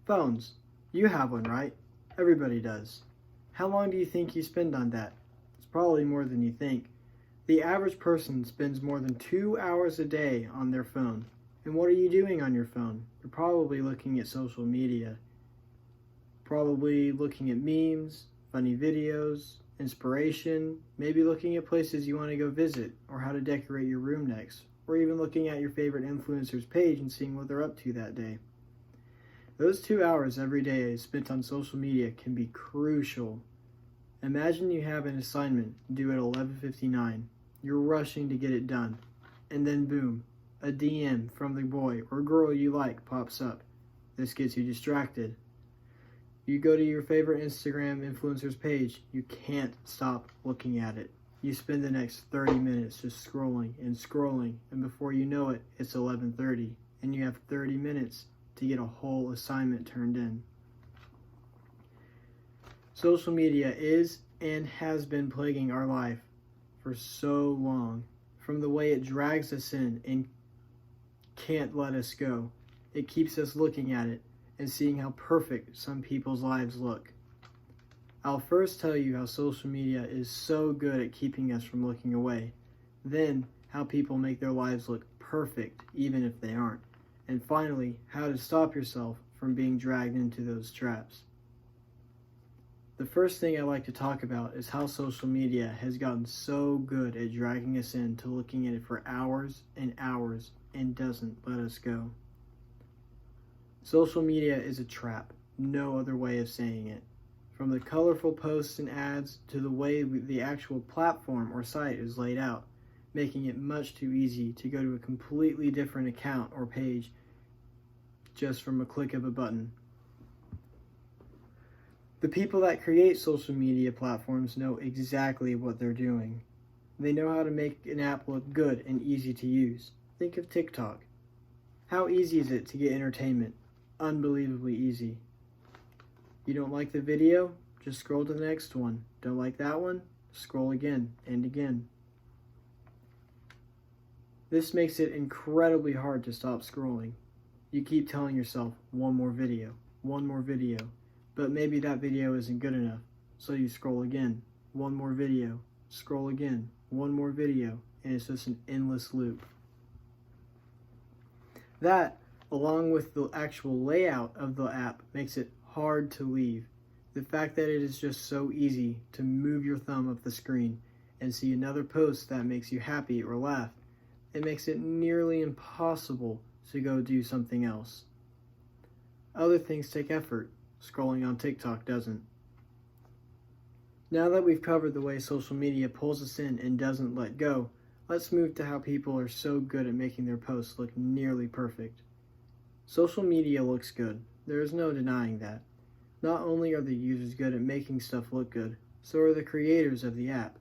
Phones. You have one, right? Everybody does. How long do you think you spend on that? It's probably more than you think. The average person spends more than 2 hours a day on their phone. And what are you doing on your phone? You're probably looking at social media. Probably looking at memes, funny videos, inspiration, maybe looking at places you want to go visit, or how to decorate your room next, or even looking at your favorite influencer's page and seeing what they're up to that day. Those 2 hours every day spent on social media can be crucial. Imagine you have an assignment due at 11:59. You're rushing to get it done. And then boom, a DM from the boy or girl you like pops up. This gets you distracted. You go to your favorite Instagram influencer's page. You can't stop looking at it. You spend the next 30 minutes just scrolling, and before you know it, it's 11:30, and you have 30 minutes to get a whole assignment turned in. Social media is and has been plaguing our life for so long. From the way it drags us in and can't let us go. It keeps us looking at it and seeing how perfect some people's lives look. I'll first tell you how social media is so good at keeping us from looking away. Then, how people make their lives look perfect even if they aren't. And finally, how to stop yourself from being dragged into those traps. The first thing I like to talk about is how social media has gotten so good at dragging us into looking at it for hours and hours and doesn't let us go. Social media is a trap, no other way of saying it. From the colorful posts and ads to the way the actual platform or site is laid out, making it much too easy to go to a completely different account or page just from a click of a button. The people that create social media platforms know exactly what they're doing. They know how to make an app look good and easy to use. Think of TikTok. How easy is it to get entertainment? Unbelievably easy. You don't like the video? Just scroll to the next one. Don't like that one? Scroll again and again. This makes it incredibly hard to stop scrolling. You keep telling yourself, one more video, but maybe that video isn't good enough, so you scroll again, one more video, scroll again, one more video, and it's just an endless loop. That, along with the actual layout of the app, makes it hard to leave. The fact that it is just so easy to move your thumb up the screen and see another post that makes you happy or laugh, it makes it nearly impossible to go do something else. Other things take effort. Scrolling on TikTok doesn't. Now that we've covered the way social media pulls us in and doesn't let go, let's move to how people are so good at making their posts look nearly perfect. Social media looks good. There is no denying that. Not only are the users good at making stuff look good, so are the creators of the app,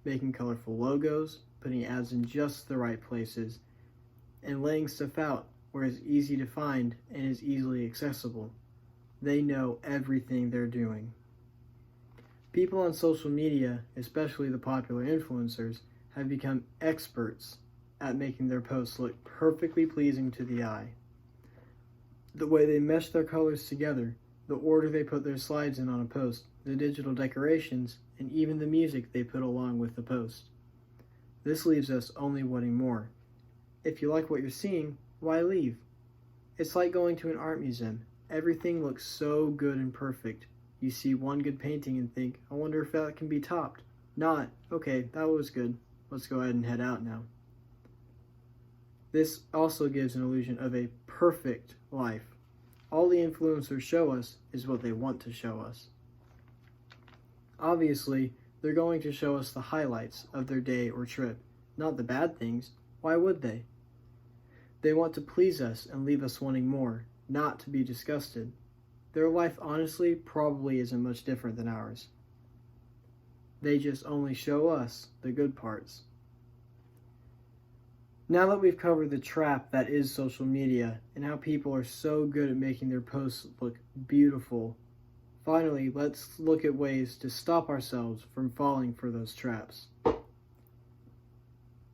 making colorful logos, putting ads in just the right places, and laying stuff out where it's easy to find and is easily accessible. They know everything they're doing. People on social media, especially the popular influencers, have become experts at making their posts look perfectly pleasing to the eye. The way they mesh their colors together, the order they put their slides in on a post, the digital decorations, and even the music they put along with the post. This leaves us only wanting more. If you like what you're seeing, why leave? It's like going to an art museum. Everything looks so good and perfect. You see one good painting and think, I wonder if that can be topped. Not, okay, that was good. Let's go ahead and head out now. This also gives an illusion of a perfect life. All the influencers show us is what they want to show us. Obviously, they're going to show us the highlights of their day or trip, not the bad things. Why would they? They want to please us and leave us wanting more, not to be disgusted. Their life honestly probably isn't much different than ours. They just only show us the good parts. Now that we've covered the trap that is social media and how people are so good at making their posts look beautiful, finally, let's look at ways to stop ourselves from falling for those traps.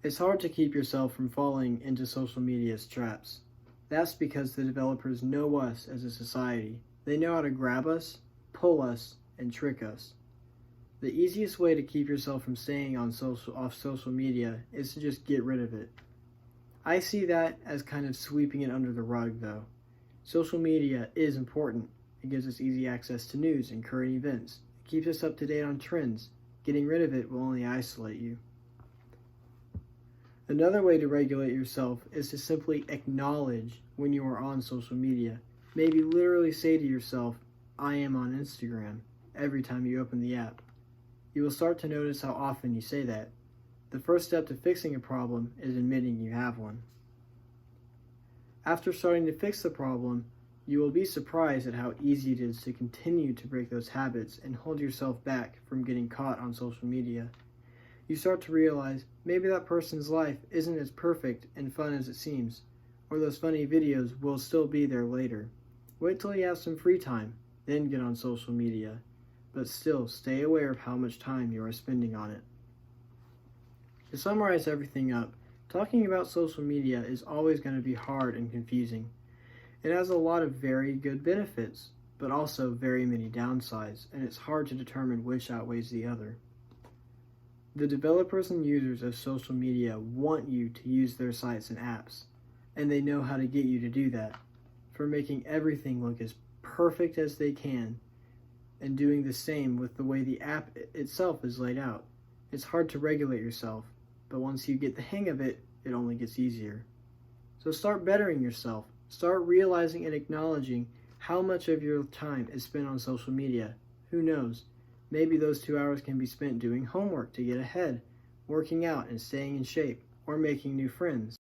It's hard to keep yourself from falling into social media's traps. That's because the developers know us as a society. They know how to grab us, pull us, and trick us. The easiest way to keep yourself from staying off social media is to just get rid of it. I see that as kind of sweeping it under the rug, though. Social media is important. It gives us easy access to news and current events. It keeps us up to date on trends. Getting rid of it will only isolate you. Another way to regulate yourself is to simply acknowledge when you are on social media. Maybe literally say to yourself, "I am on Instagram," every time you open the app. You will start to notice how often you say that. The first step to fixing a problem is admitting you have one. After starting to fix the problem, you will be surprised at how easy it is to continue to break those habits and hold yourself back from getting caught on social media. You start to realize maybe that person's life isn't as perfect and fun as it seems, or those funny videos will still be there later. Wait till you have some free time, then get on social media, but still stay aware of how much time you are spending on it. To summarize everything up, talking about social media is always going to be hard and confusing. It has a lot of very good benefits, but also very many downsides, and it's hard to determine which outweighs the other. The developers and users of social media want you to use their sites and apps, and they know how to get you to do that, from making everything look as perfect as they can, and doing the same with the way the app itself is laid out. It's hard to regulate yourself, but once you get the hang of it, it only gets easier. So start bettering yourself. Start realizing and acknowledging how much of your time is spent on social media. Who knows? Maybe those 2 hours can be spent doing homework to get ahead, working out and staying in shape, or making new friends.